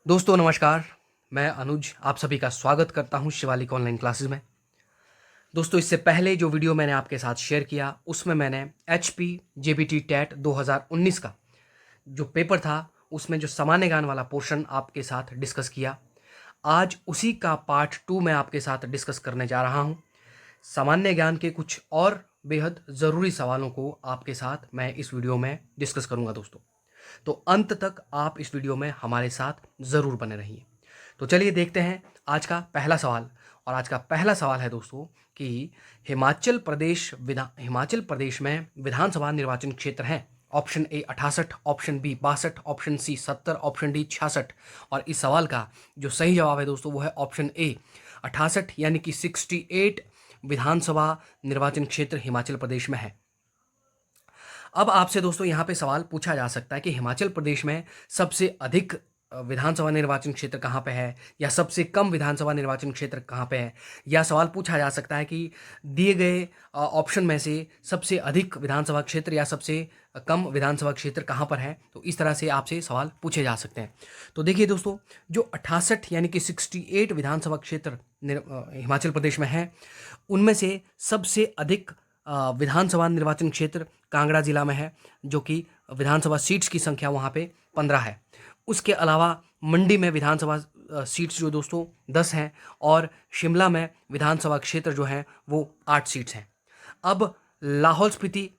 दोस्तों नमस्कार। मैं अनुज आप सभी का स्वागत करता हूं शिवालिक ऑनलाइन क्लासेस में। दोस्तों इससे पहले जो वीडियो मैंने आपके साथ शेयर किया उसमें मैंने एचपी जेबीटी टेट 2019 का जो पेपर था उसमें जो सामान्य ज्ञान वाला पोर्शन आपके साथ डिस्कस किया। आज उसी का पार्ट 2 मैं आपके साथ डिस्कस करने जा रहा हूं। सामान्य ज्ञान के कुछ और बेहद ज़रूरी सवालों को आपके साथ मैं इस वीडियो में डिस्कस करूंगा दोस्तों। तो अंत तक आप इस वीडियो में हमारे साथ ज़रूर बने रहिए। तो चलिए देखते हैं आज का पहला सवाल। और आज का पहला सवाल है दोस्तों कि हिमाचल प्रदेश में विधानसभा निर्वाचन क्षेत्र हैं। Option A 68, option B 62, option C 70, option D 66। और इस सवाल का जो सही जवाब है दोस्तों वो है ऑप्शन ए 68 यानी कि 68 विधानसभा निर्वाचन क्षेत्र हिमाचल प्रदेश में है। अब आपसे दोस्तों यहाँ पे सवाल पूछा जा सकता है कि हिमाचल प्रदेश में सबसे अधिक विधानसभा निर्वाचन क्षेत्र कहाँ पे है या सबसे कम विधानसभा निर्वाचन क्षेत्र कहाँ पे है। या सवाल पूछा जा सकता है कि दिए गए ऑप्शन में से सबसे अधिक विधानसभा क्षेत्र या सबसे कम विधानसभा क्षेत्र कहाँ पर है। तो इस तरह से आपसे सवाल पूछे जा सकते हैं। तो देखिए दोस्तों जो 68 यानी कि 68 विधानसभा क्षेत्र हिमाचल प्रदेश में है उनमें से सबसे अधिक विधानसभा निर्वाचन क्षेत्र कांगड़ा जिला में है जो कि विधानसभा सीट्स की संख्या वहाँ पे 15 है। उसके अलावा मंडी में विधानसभा सीट्स जो दोस्तों 10 हैं और शिमला में विधानसभा क्षेत्र जो है वो 8 सीट्स हैं। अब लाहौल स्पीति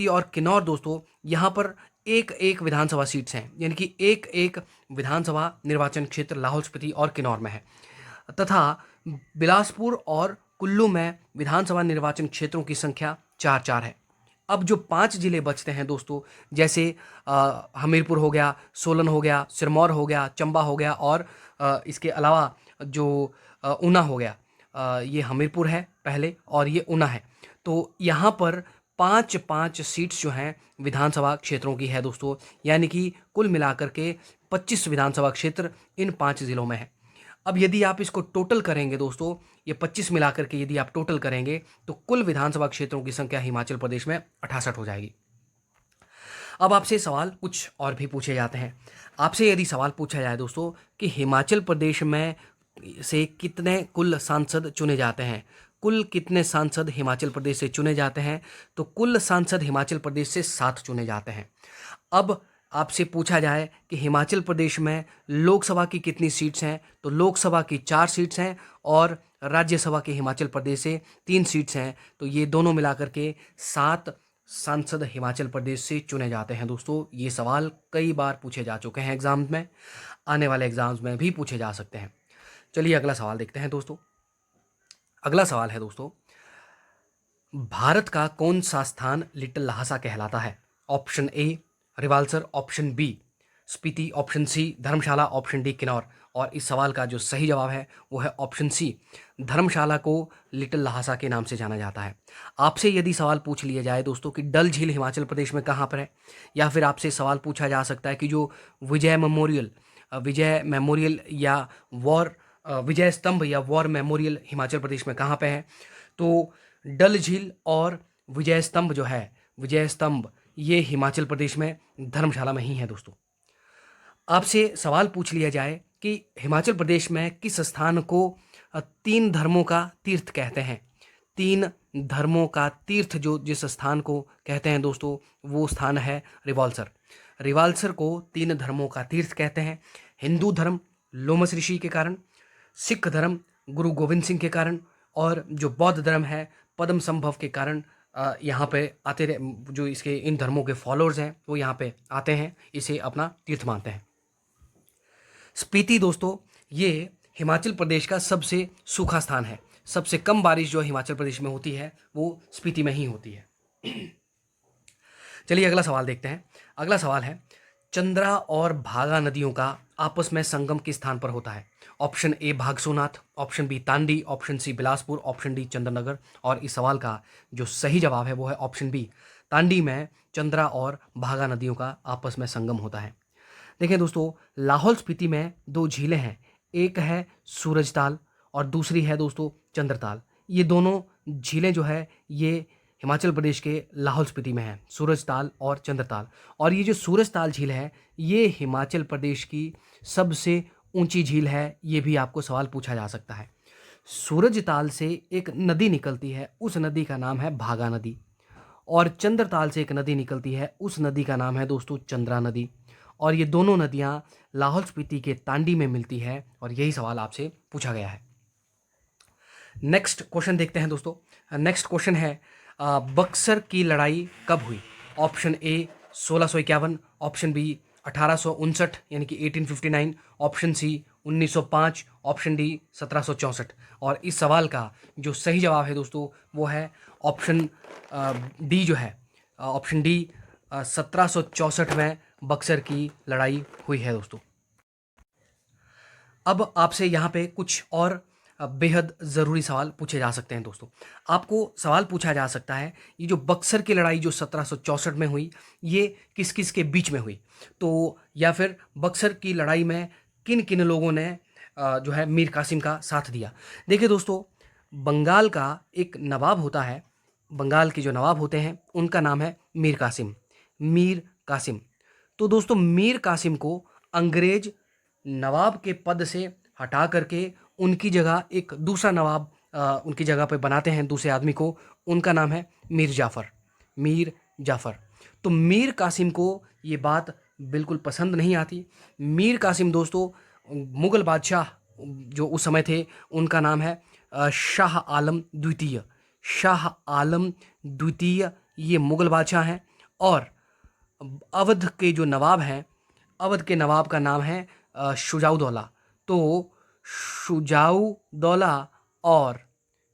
और किन्नौर दोस्तों यहाँ पर एक एक विधानसभा सीट्स हैं यानी कि एक एक विधानसभा निर्वाचन क्षेत्र लाहौल स्पीति और किन्नौर में है। तथा बिलासपुर और कुल्लू में विधानसभा निर्वाचन क्षेत्रों की संख्या 4-4 है। अब जो 5 जिले बचते हैं दोस्तों जैसे हमीरपुर हो गया, सोलन हो गया, सिरमौर हो गया, चंबा हो गया और इसके अलावा जो ऊना हो गया। ये हमीरपुर है पहले और ये ऊना है। तो यहाँ पर 5-5 सीट्स जो हैं विधानसभा क्षेत्रों की है दोस्तों यानी कि कुल मिलाकर के 25 विधानसभा क्षेत्र इन 5 जिलों में है। अब यदि आप इसको टोटल करेंगे दोस्तों ये 25 मिलाकर के यदि आप टोटल करेंगे तो कुल विधानसभा क्षेत्रों की संख्या हिमाचल प्रदेश में 68 हो जाएगी। अब आपसे सवाल कुछ और भी पूछे जाते हैं। आपसे यदि सवाल पूछा जाए दोस्तों कि हिमाचल प्रदेश में से कितने कुल सांसद चुने जाते हैं, कुल कितने सांसद हिमाचल प्रदेश से चुने जाते हैं, तो कुल सांसद हिमाचल प्रदेश से 7 चुने जाते हैं। अब आपसे पूछा जाए कि हिमाचल प्रदेश में लोकसभा की कितनी सीट्स हैं, तो लोकसभा की 4 सीट्स हैं और राज्यसभा के हिमाचल प्रदेश से 3 सीट्स हैं। तो ये दोनों मिलाकर के 7 सांसद हिमाचल प्रदेश से चुने जाते हैं दोस्तों। ये सवाल कई बार पूछे जा चुके हैं एग्जाम्स में, आने वाले एग्जाम्स में भी पूछे जा सकते हैं। चलिए अगला सवाल देखते हैं दोस्तों। अगला सवाल है दोस्तों भारत का कौन सा स्थान लिटिल लहासा कहलाता है। Option A Rewalsar, option B Spiti, option C Dharamshala, option D Kinnaur. और इस सवाल का जो सही जवाब है वो है ऑप्शन सी धर्मशाला को लिटिल लहासा के नाम से जाना जाता है। आपसे यदि सवाल पूछ लिया जाए दोस्तों कि डल झील हिमाचल प्रदेश में कहाँ पर है, या फिर आपसे सवाल पूछा जा सकता है कि जो विजय मेमोरियल या विजय स्तंभ या वॉर मेमोरियल हिमाचल प्रदेश में कहाँ पे है, तो डल झील और विजय स्तंभ ये हिमाचल प्रदेश में धर्मशाला में ही है दोस्तों। आपसे सवाल पूछ लिया जाए कि हिमाचल प्रदेश में किस स्थान को 3 धर्मों का तीर्थ कहते हैं। 3 धर्मों का तीर्थ जो जिस स्थान को कहते हैं दोस्तों वो स्थान है रिवाल्सर। रिवाल्सर को 3 धर्मों का तीर्थ कहते हैं। हिंदू धर्म लोमस ऋषि के कारण, सिख धर्म गुरु गोविंद सिंह के कारण और जो बौद्ध धर्म है पद्म संभव के कारण यहाँ पे आते रहे। जो इसके इन धर्मों के फॉलोअर्स हैं वो यहाँ पे आते हैं, इसे अपना तीर्थ मानते हैं। स्पीति दोस्तों ये हिमाचल प्रदेश का सबसे सूखा स्थान है। सबसे कम बारिश जो हिमाचल प्रदेश में होती है वो स्पीति में ही होती है। चलिए अगला सवाल देखते हैं। अगला सवाल है चंद्रा और भागा नदियों का आपस में संगम किस स्थान पर होता है। Option A Bhagsunath, option B Tandi, option C Bilaspur, option D Chandranagar. और इस सवाल का जो सही जवाब है वो है ऑप्शन बी तांडी में चंद्रा और भागा नदियों का आपस में संगम होता है। देखें दोस्तों लाहौल स्पीति में 2 झीलें हैं, एक है सूरजताल और दूसरी है दोस्तों चंद्रताल। ये दोनों झीलें जो है ये हिमाचल प्रदेश के लाहौल स्पीति में है, सूरजताल और चंद्रताल। और ये जो सूरजताल झील है ये हिमाचल प्रदेश की सबसे ऊंची झील है, ये भी आपको सवाल पूछा जा सकता है। सूरजताल से एक नदी निकलती है, उस नदी का नाम है भागा नदी। और चंद्रताल से एक नदी निकलती है, उस नदी का नाम है दोस्तों चंद्रा नदी। और ये दोनों नदियाँ लाहौल स्पीति के तांडी में मिलती है, और यही सवाल आपसे पूछा गया है। नेक्स्ट क्वेश्चन देखते हैं दोस्तों। नेक्स्ट क्वेश्चन है बक्सर की लड़ाई कब हुई? ऑप्शन ए 1651, ऑप्शन बी 1859 यानी कि 1859, ऑप्शन सी 1905, ऑप्शन डी 1764। और इस सवाल का जो सही जवाब है दोस्तों वो है ऑप्शन डी, जो है ऑप्शन डी 1764 में बक्सर की लड़ाई हुई है दोस्तों। अब आपसे यहाँ पे कुछ और बेहद ज़रूरी सवाल पूछे जा सकते हैं दोस्तों। आपको सवाल पूछा जा सकता है ये जो बक्सर की लड़ाई जो 1764 में हुई ये किस किस के बीच में हुई, तो या फिर बक्सर की लड़ाई में किन किन लोगों ने जो है मीर कासिम का साथ दिया। देखिए दोस्तों, बंगाल का एक नवाब होता है, बंगाल के जो नवाब होते हैं उनका नाम है मीर कासिम, मीर कासिम। तो दोस्तों मीर कासिम को अंग्रेज नवाब के पद से हटा करके उनकी जगह एक दूसरा नवाब उनकी जगह पे बनाते हैं, दूसरे आदमी को, उनका नाम है मीर जाफ़र, मीर जाफ़र। तो मीर कासिम को ये बात बिल्कुल पसंद नहीं आती। मीर कासिम दोस्तों मुग़ल बादशाह जो उस समय थे उनका नाम है शाह आलम द्वितीय, शाह आलम द्वितीय ये मुग़ल बादशाह हैं। और अवध के जो नवाब हैं, अवध के नवाब का नाम है शुजाउदौला। तो शुजाउदौला और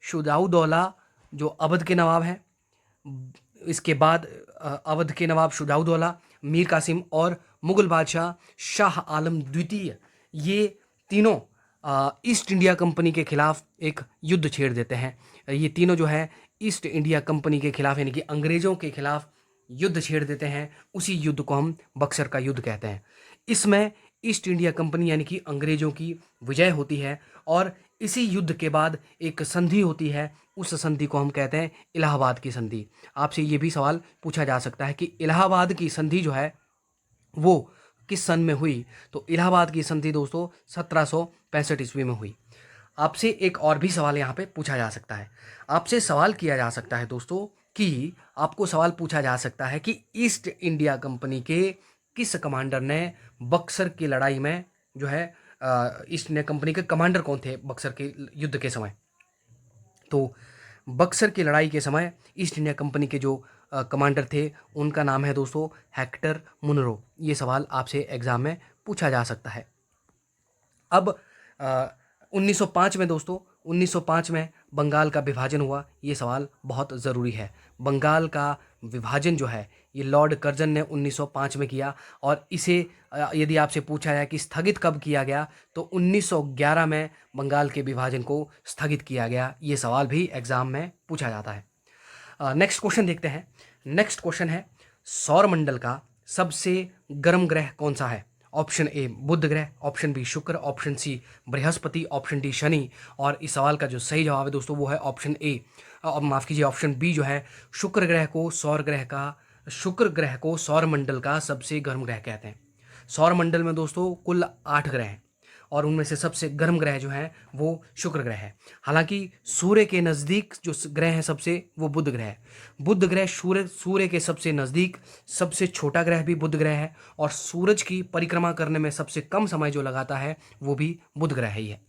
शुजाउदौला जो अवध के नवाब हैं, इसके बाद अवध के नवाब शुजाउदौला, मीर कासिम और मुग़ल बादशाह शाह आलम द्वितीय, ये तीनों ईस्ट इंडिया कंपनी के खिलाफ एक युद्ध छेड़ देते हैं। ये तीनों जो है ईस्ट इंडिया कंपनी के खिलाफ यानी कि अंग्रेज़ों के खिलाफ युद्ध छेड़ देते हैं। उसी युद्ध को हम बक्सर का युद्ध कहते हैं। इसमें ईस्ट इंडिया कंपनी यानी कि अंग्रेज़ों की विजय होती है और इसी युद्ध के बाद एक संधि होती है, उस संधि को हम कहते हैं इलाहाबाद की संधि। आपसे ये भी सवाल पूछा जा सकता है कि इलाहाबाद की संधि जो है वो किस सन में हुई? तो इलाहाबाद की संधि दोस्तों 1765 ईस्वी में हुई। आपसे एक और भी सवाल यहाँ पे पूछा जा सकता है। आपसे सवाल किया जा सकता है दोस्तों कि आपको सवाल पूछा जा सकता है कि ईस्ट इंडिया कंपनी के किस कमांडर ने बक्सर की लड़ाई में जो है ईस्ट इंडिया कंपनी के कमांडर कौन थे बक्सर के युद्ध के समय? तो बक्सर की लड़ाई के समय ईस्ट इंडिया कंपनी के जो कमांडर थे उनका नाम है दोस्तों हेक्टर मुनरो। ये सवाल आपसे एग्ज़ाम में पूछा जा सकता है। अब 1905 में दोस्तों 1905 में बंगाल का विभाजन हुआ, ये सवाल बहुत ज़रूरी है। बंगाल का विभाजन जो है ये लॉर्ड कर्जन ने 1905 में किया और इसे यदि आपसे पूछा जाए कि स्थगित कब किया गया तो 1911 में बंगाल के विभाजन को स्थगित किया गया। ये सवाल भी एग्ज़ाम में पूछा जाता है। नेक्स्ट क्वेश्चन देखते हैं। नेक्स्ट क्वेश्चन है सौरमंडल का सबसे गर्म ग्रह कौन सा है? ऑप्शन ए बुध ग्रह, option B Shukra, option C Brihaspati, option D Shani. और इस सवाल का जो सही जवाब है दोस्तों वो है ऑप्शन ए, माफ़ कीजिए ऑप्शन बी जो है शुक्र ग्रह को सौरमंडल का सबसे गर्म ग्रह कहते हैं। सौरमंडल में दोस्तों कुल 8 ग्रह हैं और उनमें से सबसे गर्म ग्रह जो है वो शुक्र ग्रह है। हालांकि सूर्य के नज़दीक जो ग्रह है सबसे वो बुध ग्रह है। बुध ग्रह सूर्य के सबसे नज़दीक सबसे छोटा ग्रह भी बुध ग्रह है और सूरज की परिक्रमा करने में सबसे कम समय जो लगाता है वो भी बुध ग्रह ही है।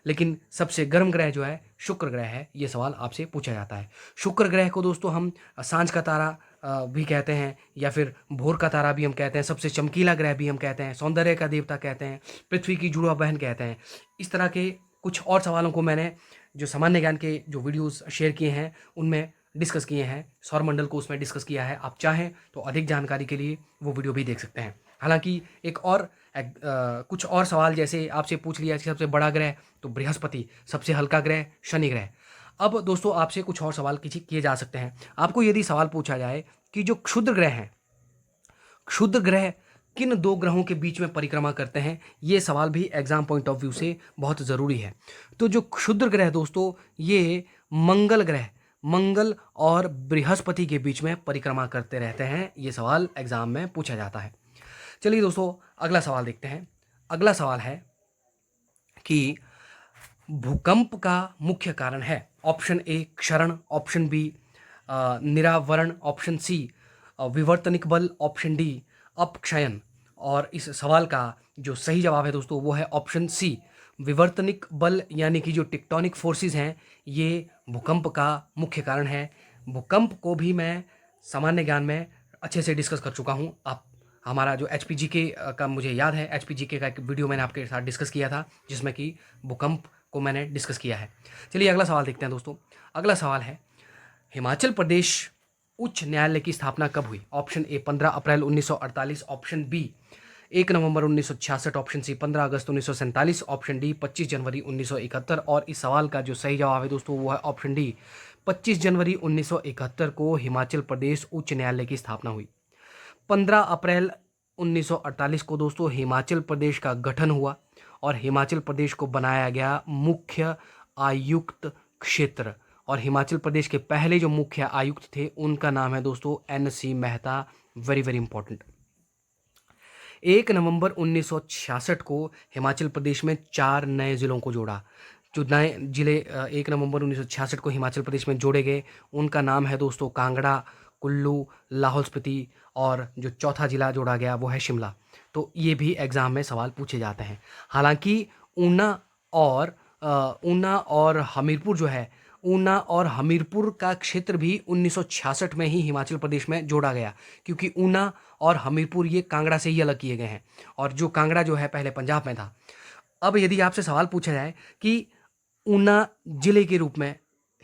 लेकिन सबसे गर्म ग्रह जो है शुक्र ग्रह है। ये सवाल आपसे पूछा जाता है। शुक्र ग्रह को दोस्तों हम सांझ का तारा भी कहते हैं या फिर भोर का तारा भी हम कहते हैं, सबसे चमकीला ग्रह भी हम कहते हैं, सौंदर्य का देवता कहते हैं, पृथ्वी की जुड़वा बहन कहते हैं। इस तरह के कुछ और सवालों को मैंने जो सामान्य ज्ञान के जो वीडियोस शेयर किए हैं उनमें डिस्कस किए हैं, सौरमंडल को उसमें डिस्कस किया है। आप चाहें तो अधिक जानकारी के लिए वो वीडियो भी देख सकते हैं। हालांकि एक और कुछ और सवाल जैसे आपसे पूछ लिया कि सबसे बड़ा ग्रह तो बृहस्पति, सबसे हल्का ग्रह शनि ग्रह। अब दोस्तों आपसे कुछ और सवाल किए जा सकते हैं। आपको यदि सवाल पूछा जाए कि जो क्षुद्र ग्रह हैं, क्षुद्र ग्रह किन 2 ग्रहों के बीच में परिक्रमा करते हैं, ये सवाल भी एग्जाम पॉइंट ऑफ व्यू से बहुत ज़रूरी है। तो जो क्षुद्र ग्रह दोस्तों ये मंगल ग्रह, मंगल और बृहस्पति के बीच में परिक्रमा करते रहते हैं? ये सवाल एग्जाम में पूछा जाता है। चलिए दोस्तों, अगला सवाल देखते हैं। अगला सवाल है कि भूकंप का मुख्य कारण है। ऑप्शन ए क्षरण, ऑप्शन बी निरावरण, ऑप्शन सी विवर्तनिक बल, ऑप्शन डी अपक्षयन। और इस सवाल का जो सही जवाब है दोस्तों वो है ऑप्शन सी विवर्तनिक बल, यानी कि जो टेक्टोनिक फोर्सेस हैं ये भूकंप का मुख्य कारण है। भूकंप को भी मैं सामान्य ज्ञान में अच्छे से डिस्कस कर चुका हूँ। आप हमारा जो एच का मुझे याद है, एच का एक वीडियो मैंने आपके साथ डिस्कस किया था जिसमें कि भूकंप को मैंने डिस्कस किया है। चलिए अगला सवाल देखते हैं दोस्तों। अगला सवाल है हिमाचल प्रदेश उच्च न्यायालय की स्थापना कब हुई? ऑप्शन ए 15 अप्रैल 1948, ऑप्शन बी 1 नवंबर 1966, ऑप्शन सी 15 अगस्त 1947, ऑप्शन डी 25 जनवरी 1971। और इस सवाल का जो सही जवाब है दोस्तों वो है ऑप्शन डी 25 जनवरी 1971 को हिमाचल प्रदेश उच्च न्यायालय की स्थापना हुई। 15 अप्रैल 1948 को दोस्तों हिमाचल प्रदेश का गठन हुआ और हिमाचल प्रदेश को बनाया गया मुख्य आयुक्त क्षेत्र। और हिमाचल प्रदेश के पहले जो मुख्य आयुक्त थे उनका नाम है दोस्तों NC Mehta. Very very important. 1 नवंबर 1966 को हिमाचल प्रदेश में 4 नए जिलों को जोड़ा। जो नए जिले 1 नवंबर 1966 को हिमाचल प्रदेश में जोड़े गए उनका नाम है दोस्तों कांगड़ा, कुल्लू, लाहौल स्पीति, और जो चौथा जिला जोड़ा गया वो है शिमला। तो ये भी एग्ज़ाम में सवाल पूछे जाते हैं। हालांकि ऊना और हमीरपुर जो है, ऊना और हमीरपुर का क्षेत्र भी 1966 में ही हिमाचल प्रदेश में जोड़ा गया, क्योंकि ऊना और हमीरपुर ये कांगड़ा से ही अलग किए गए हैं। और जो कांगड़ा जो है पहले पंजाब में था। अब यदि आपसे सवाल पूछा जाए कि ऊना जिले के रूप में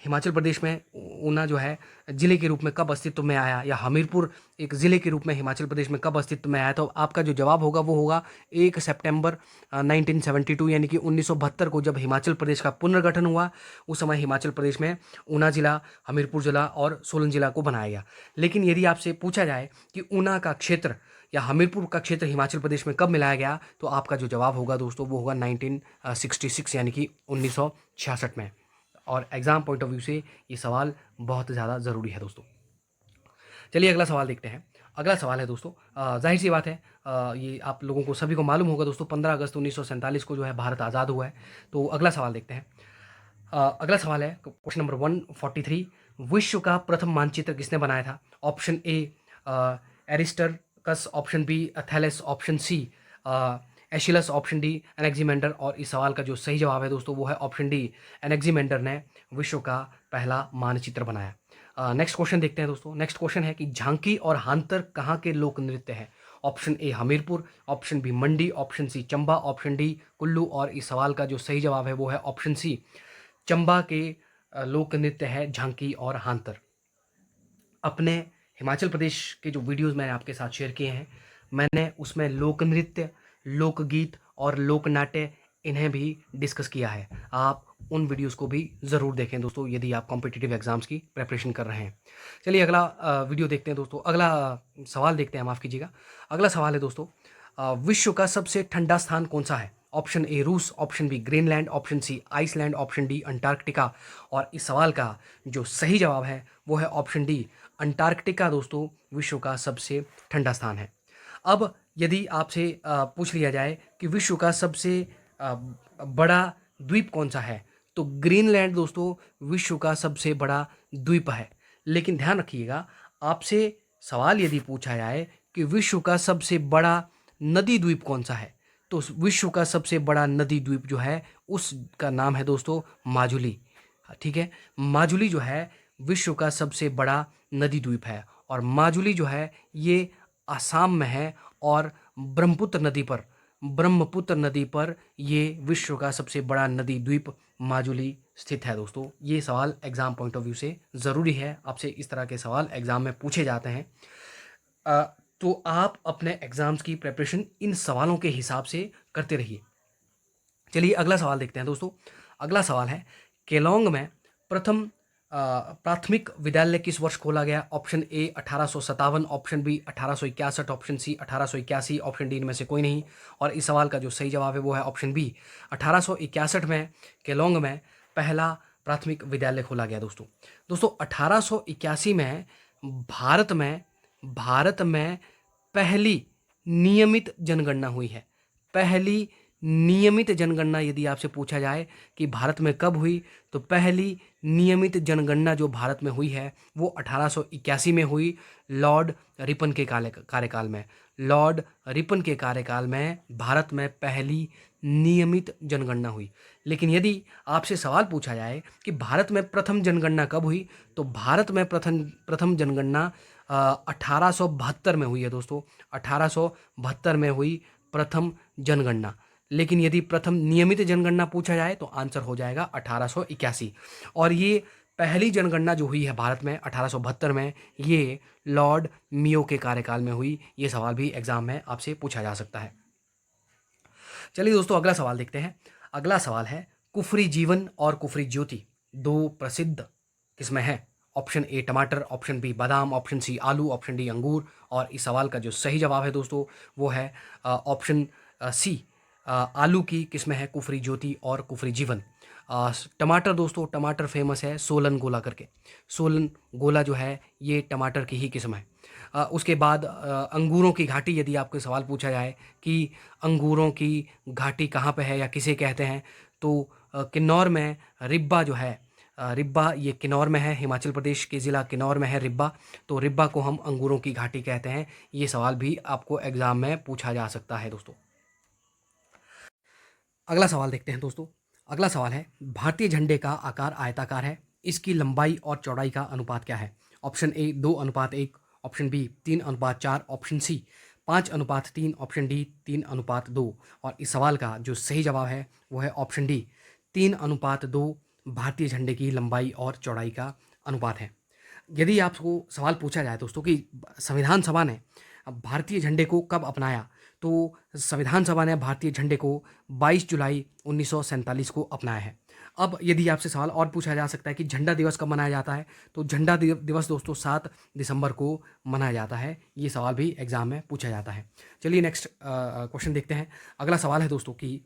हिमाचल प्रदेश में ऊना जो है जिले के रूप में कब अस्तित्व में आया, या हमीरपुर एक जिले के रूप में हिमाचल प्रदेश में कब अस्तित्व में आया, तो आपका जो जवाब होगा वो होगा 1 सितंबर 1972, यानी कि 1972 को जब हिमाचल प्रदेश का पुनर्गठन हुआ उस समय हिमाचल प्रदेश में ऊना जिला, हमीरपुर जिला और सोलन जिला को बनाया गया। लेकिन यदि आपसे पूछा जाए कि ऊना का क्षेत्र या हमीरपुर का क्षेत्र हिमाचल प्रदेश में कब मिलाया गया, तो आपका जो जवाब होगा दोस्तों वो होगा 1966, यानी कि 1966 में। और एग्ज़ाम पॉइंट ऑफ व्यू से ये सवाल बहुत ज़्यादा ज़रूरी है दोस्तों। चलिए अगला सवाल देखते हैं। अगला सवाल है दोस्तों, जाहिर सी बात है ये आप लोगों को सभी को मालूम होगा दोस्तों, 15 अगस्त 1947 को जो है भारत आज़ाद हुआ है। तो अगला सवाल देखते हैं। अगला सवाल है क्वेश्चन नंबर 143। विश्व का प्रथम मानचित्र किसने बनाया था? Option A Aristarchus, option B एथेलस, option C Aeschylus, option D Anaximander. और इस सवाल का जो सही जवाब है दोस्तों वो है ऑप्शन डी एनेक्सीमेंडर ने विश्व का पहला मानचित्र बनाया। नेक्स्ट क्वेश्चन देखते हैं दोस्तों। नेक्स्ट क्वेश्चन है कि झांकी और हांतर कहाँ के लोक नृत्य है? Option A Hamirpur, option B Mandi, option C Chamba, option D Kullu. और इस सवाल का जो सही जवाब है वो है ऑप्शन सी चंबा के लोक नृत्य है झांकी और हांतर। अपने हिमाचल प्रदेश के जो वीडियोस मैंने आपके साथ शेयर किए हैं मैंने उसमें लोक नृत्य, लोकगीत और लोक नाट्य इन्हें भी डिस्कस किया है। आप उन वीडियोस को भी ज़रूर देखें दोस्तों यदि आप कॉम्पिटिटिव एग्जाम्स की प्रिपरेशन कर रहे हैं। चलिए अगला वीडियो देखते हैं दोस्तों। अगला सवाल देखते हैं, माफ़ कीजिएगा। अगला सवाल है दोस्तों, विश्व का सबसे ठंडा स्थान कौन सा है? ऑप्शन ए रूस, option B Greenland, option C Iceland, option D Antarctica. और इस सवाल का जो सही जवाब है वो है ऑप्शन डी अंटार्कटिका दोस्तों विश्व का सबसे ठंडा स्थान है। अब यदि आपसे पूछ लिया जाए कि विश्व का सबसे बड़ा द्वीप कौन सा है, तो ग्रीनलैंड दोस्तों विश्व का सबसे बड़ा द्वीप है। लेकिन ध्यान रखिएगा, आपसे सवाल यदि पूछा जाए कि विश्व का सबसे बड़ा नदी द्वीप कौन सा है, तो विश्व का सबसे बड़ा नदी द्वीप जो है उसका नाम है दोस्तों माजुली। ठीक है, माजुली जो है विश्व का सबसे बड़ा नदी द्वीप है। और माजुली जो है ये आसाम में है और ब्रह्मपुत्र नदी पर ये विश्व का सबसे बड़ा नदी द्वीप माजुली स्थित है दोस्तों। ये सवाल एग्ज़ाम पॉइंट ऑफ व्यू से ज़रूरी है, आपसे इस तरह के सवाल एग्ज़ाम में पूछे जाते हैं। तो आप अपने एग्ज़ाम्स की प्रिपरेशन इन सवालों के हिसाब से करते रहिए। चलिए अगला सवाल देखते हैं दोस्तों। अगला सवाल है केलोंग में प्रथम प्राथमिक विद्यालय किस वर्ष खोला गया? Option A 1857, option B 1861, option C 1881, option D इनमें से कोई नहीं। और इस सवाल का जो सही जवाब है वो है ऑप्शन बी 1861 में केलोंग में पहला प्राथमिक विद्यालय खोला गया दोस्तों? दोस्तों 1881 में भारत में पहली नियमित जनगणना हुई है। पहली नियमित जनगणना यदि आपसे पूछा जाए कि भारत में कब हुई, तो पहली नियमित जनगणना जो भारत में हुई है वो 1881 में हुई, लॉर्ड रिपन के कार्यकाल में। लॉर्ड रिपन के कार्यकाल में भारत में पहली नियमित जनगणना हुई। लेकिन यदि आपसे सवाल पूछा जाए कि भारत में प्रथम जनगणना कब हुई, तो भारत में प्रथम जनगणना 1872 में हुई है दोस्तों। 1872 में हुई प्रथम जनगणना। लेकिन यदि प्रथम नियमित जनगणना पूछा जाए तो आंसर हो जाएगा 1881। और ये पहली जनगणना जो हुई है भारत में 1872 में, ये लॉर्ड मियो के कार्यकाल में हुई। ये सवाल भी एग्जाम में आपसे पूछा जा सकता है। चलिए दोस्तों अगला सवाल देखते हैं। अगला सवाल है, कुफरी जीवन और कुफरी ज्योति दो प्रसिद्ध किस्में हैं? ऑप्शन ए टमाटर, ऑप्शन बी बादाम, ऑप्शन सी आलू, ऑप्शन डी अंगूर। और इस सवाल का जो सही जवाब है दोस्तों वो है ऑप्शन सी, आलू की किस्में हैं कुफरी ज्योति और कुफरी जीवन। टमाटर दोस्तों, टमाटर फेमस है सोलन गोला करके। सोलन गोला जो है ये टमाटर की ही किस्म है। उसके बाद अंगूरों की घाटी, यदि आपको सवाल पूछा जाए कि अंगूरों की घाटी कहाँ पे है या किसे कहते हैं, तो किन्नौर में रिब्बा जो है, रिब्बा ये किन्नौर में है, हिमाचल प्रदेश के ज़िला किन्नौर में है रिब्बा। तो रिब्बा को हम अंगूरों की घाटी कहते हैं। ये सवाल भी आपको एग्ज़ाम में पूछा जा सकता है दोस्तों। अगला सवाल देखते हैं दोस्तों। अगला सवाल है, भारतीय झंडे का आकार आयताकार है, इसकी लंबाई और चौड़ाई का अनुपात क्या है? Option A 2:1, option B 3:4, option C 5:3, option D 3:2। और इस सवाल का जो सही जवाब है वो है ऑप्शन डी 3:2 भारतीय झंडे की लंबाई और चौड़ाई का अनुपात है। यदि आपको सवाल पूछा जाए दोस्तों कि संविधान सभा ने भारतीय झंडे को कब अपनाया, तो संविधान सभा ने भारतीय झंडे को 22 जुलाई 1947 को अपनाया है। अब यदि आपसे सवाल और पूछा जा सकता है कि झंडा दिवस कब मनाया जाता है, तो झंडा दिवस दोस्तों 7 दिसंबर को मनाया जाता है। ये सवाल भी एग्जाम में पूछा जाता है। चलिए नेक्स्ट क्वेश्चन देखते हैं। अगला सवाल है दोस्तों कि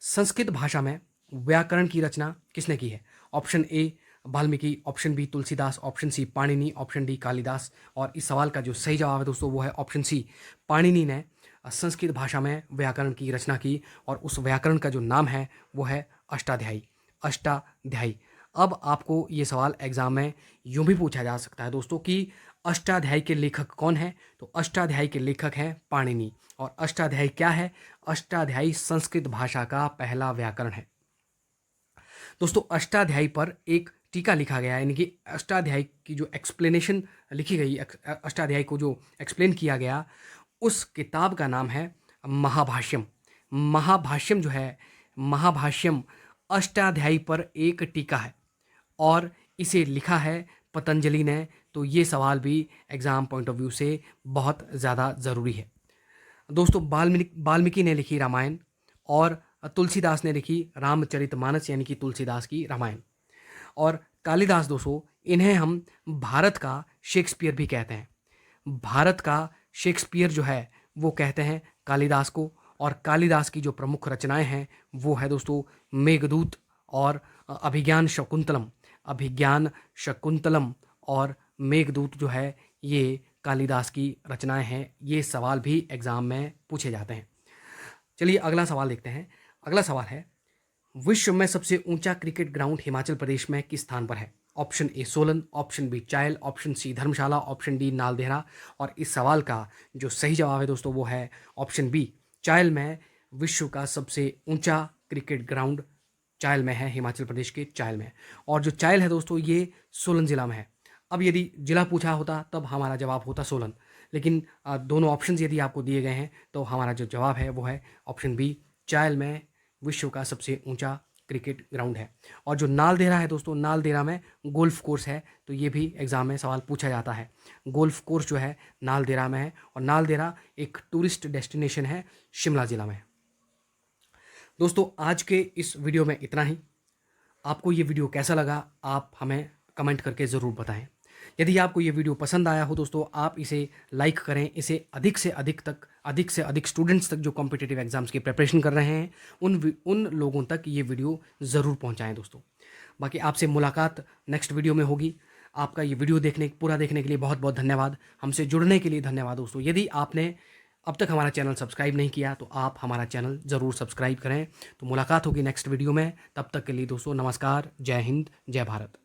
संस्कृत भाषा में व्याकरण की रचना किसने की है? Option A Valmiki, option B Tulsidas, option C Panini, option D Kalidas. और इस सवाल का जो सही जवाब है दोस्तों वो है ऑप्शन सी, पाणिनि ने संस्कृत भाषा में व्याकरण की रचना की। और उस व्याकरण का जो नाम है वो है अष्टाध्यायी। अष्टाध्यायी। अब आपको ये सवाल एग्जाम में यूं भी पूछा जा सकता है दोस्तों कि अष्टाध्यायी के लेखक कौन है? तो अष्टाध्यायी के लेखक हैं पाणिनि। और अष्टाध्यायी क्या है? अष्टाध्यायी संस्कृत भाषा का पहला व्याकरण है दोस्तों। अष्टाध्यायी पर एक टीका लिखा गया है, यानी कि अष्टाध्यायी की जो एक्सप्लेनेशन लिखी गई, अष्टाध्यायी को जो एक्सप्लेन किया गया, उस किताब का नाम है महाभाष्यम। महाभाष्यम जो है, महाभाष्यम अष्टाध्यायी पर एक टीका है और इसे लिखा है पतंजलि ने। तो ये सवाल भी एग्ज़ाम पॉइंट ऑफ व्यू से बहुत ज़्यादा ज़रूरी है दोस्तों। वाल्मीकि ने लिखी रामायण और तुलसीदास ने लिखी रामचरितमानस, यानी कि तुलसीदास की रामायण। और कालिदास दोस्तों, इन्हें हम भारत का शेक्सपियर भी कहते हैं। भारत का शेक्सपियर जो है वो कहते हैं कालिदास को। और कालिदास की जो प्रमुख रचनाएं हैं वो है दोस्तों मेघदूत और अभिज्ञान शकुंतलम। अभिज्ञान शकुंतलम और मेघदूत जो है ये कालिदास की रचनाएं हैं। ये सवाल भी एग्ज़ाम में पूछे जाते हैं। चलिए अगला सवाल देखते हैं। अगला सवाल है, विश्व में सबसे ऊंचा क्रिकेट ग्राउंड हिमाचल प्रदेश में किस स्थान पर है? Option A Solan, option B Chail, option C Dharamshala, option D Naldehra. और इस सवाल का जो सही जवाब है दोस्तों वो है ऑप्शन बी, चायल में विश्व का सबसे ऊंचा क्रिकेट ग्राउंड चायल में है, हिमाचल प्रदेश के चायल में। और जो चायल है दोस्तों ये सोलन ज़िला में है। अब यदि ज़िला पूछा होता तब हमारा जवाब होता सोलन, लेकिन दोनों ऑप्शन यदि आपको दिए गए हैं तो हमारा जो जवाब है वो है ऑप्शन बी, चायल में विश्व का सबसे ऊंचा क्रिकेट ग्राउंड है। और जो नालदेहरा है दोस्तों, नालदेहरा में गोल्फ कोर्स है। तो ये भी एग्ज़ाम में सवाल पूछा जाता है। गोल्फ कोर्स जो है नालदेहरा में है और नालदेहरा एक टूरिस्ट डेस्टिनेशन है शिमला ज़िला में। दोस्तों आज के इस वीडियो में इतना ही। आपको ये वीडियो कैसा लगा आप हमें कमेंट करके ज़रूर बताएं। यदि आपको ये वीडियो पसंद आया हो दोस्तों, आप इसे लाइक करें। इसे अधिक से अधिक स्टूडेंट्स तक जो कॉम्पिटिटिव एग्जाम्स की प्रिपरेशन कर रहे हैं उन लोगों तक ये वीडियो ज़रूर पहुंचाएं दोस्तों। बाकी आपसे मुलाकात नेक्स्ट वीडियो में होगी। आपका ये वीडियो पूरा देखने के लिए बहुत बहुत धन्यवाद। हमसे जुड़ने के लिए धन्यवाद दोस्तों। यदि आपने अब तक हमारा चैनल सब्सक्राइब नहीं किया तो आप हमारा चैनल ज़रूर सब्सक्राइब करें। तो मुलाकात होगी नेक्स्ट वीडियो में। तब तक के लिए दोस्तों नमस्कार, जय हिंद, जय भारत।